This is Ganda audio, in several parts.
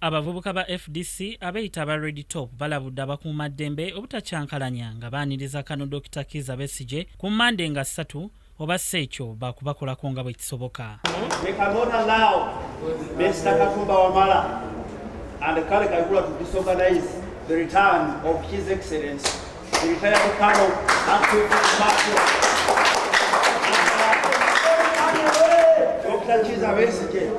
Abavubuka ba FDC abeyita aba Red Top balabudde abakuumaddembe obutakyankalanya nga baaniriza Kano Dr. Kizza Besigye ku Monday nga 3 oba Ssekyo bakubakolako nga bwe kisoboka. They cannot allow Mr. Katumba Wamala and Kale Kayihura to disorganize the return of His Excellency, the retired Kano Dr. Kizza Besigye.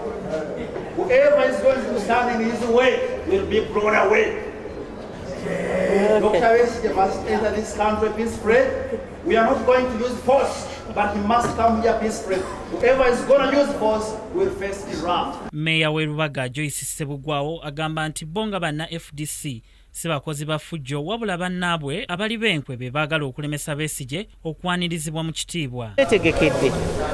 Whoever is going to stand in his way will be blown away. Dr. Besigye must enter this country peacefully. We are not going to use force, but he must come here peacefully. Whoever is going to use force will face the wrath. Meya we Lubaga Joyce Sebugwawo agamba nti bonga banna FDC sibakozi bafujjo wabula bannaabwe abali benkwe be baagala okulemesa Besigye okwanirizibwa mu kitiibwa. Tegekedde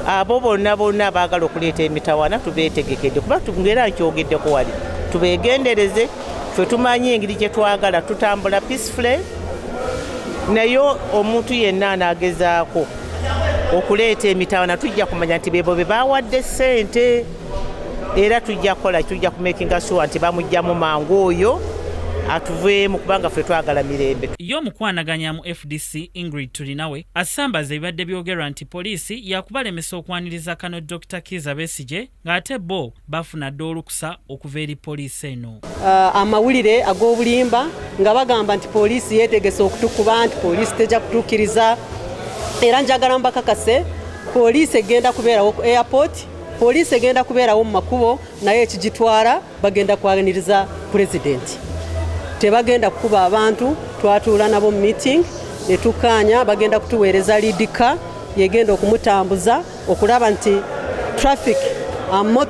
abo bonna baagala okuleeta emitawana tubeetegekedde kuba tungera nkyogeddeko wali tubeegendereze ffe tumanyi engeri gye twagala tutambula peacefully naye omuntu yenna anaagezaako okuleeta emitawana tujja kumanya nti bebo be baawadde ssente era tujja kukola tujja kumakinga sure nti bamugjamu mangu oyo atuveemu kubanga ffe twagala mirembe. Y'omukwanaganya mu FDC Ingrid Tulinawe asambaza ebibadde byogerwa nti poliisi yakubalemesa okwaniriza Kano Dr. Kizza Besigye ng'ate bo bafuna dda olukusa okuva eri poliisi eno. Amawulire ag'obulimba nga bagamba nti poliisi yeetegese okutukuba nti poliisi tejja kutuukiriza era njagala mbakakase poliisi egenda kubeerawo ku airport, poliisi egenda kubeerawo mu makubo naye ekigitwala bagenda kwaniriza pulezidenti. Tebagenda kukuba abantu twatuula nabo mu meeting ne tukkaanya bagenda kutuweereza lidika yegenda okumutambuza okulaba nti traffic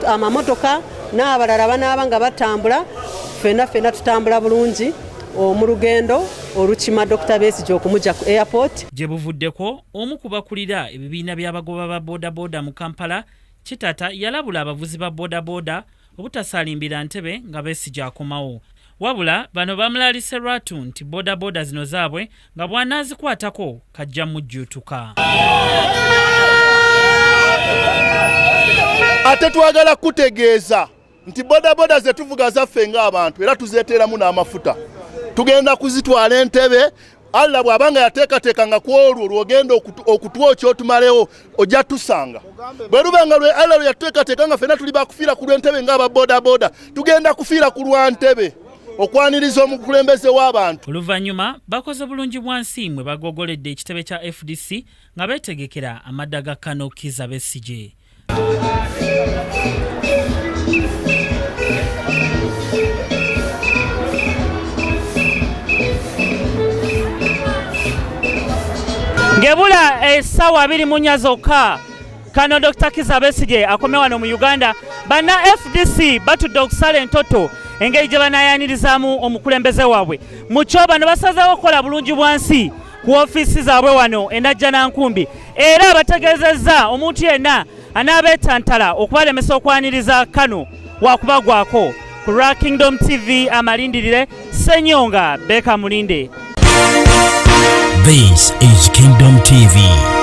amamotoka n'abalala banaaba nga batambula ffenna tutambula bulungi mu lugendo olukima Dr. Besigye okumujja ku airport. Gye buvuddeko omu ku bakulira ebibiina by'abagoba ba bodaboda mu Kampala Kitata yalabula abavuzi ba bodaboda obutasaalimbira ntebe nga Besigye akomawo. Wabula bano bamulalise lwatu nti bodaboda zino zaabwe nga bw'anaazikwatako kajja mujjuutuka. Ate twagala kutegeeza nti bodaboda ze tuvuga zaffe ng'abantu era tuzeeteramu n'amafuta. Tugenda kuzitwala entebe Allah bw'abanga yateekateekanga ku olwo lw'ogenda okutwokya otumalewo ojja tusanga. Bwe lubanga lwe Allah lwe yateekateekanga ffenna tuli bakufiira ku lw'entebe ng'aba bodaboda tugenda kufiira ku lwa ntebe. Okwaniriza omukulembeze w'abantu. Oluvannyuma bakoze bulungi bwansi mwe bagogoledde ekitebe kya FDC nga beetegekera amadda ga Kano Kizza Besigye. Ngebula essaawa 24 zokka Kano Dr. Kizza Besigye akome wano mu Uganda bana FDC batudde okusala entoto engeri gye banaayanirizamu omukulembeze waabwe. Mu kyo bano basazeewo okukola bulungi bwansi ku ofiisi zaabwe wano e Najjanankumbi era bategeezezza omuntu yenna anaabeetantala okubalemesa okwaniriza Kano waakubagwako. Ku lwa Kingdom TV amalindirire Ssenyonga Beka Mulinde. This is Kingdom TV.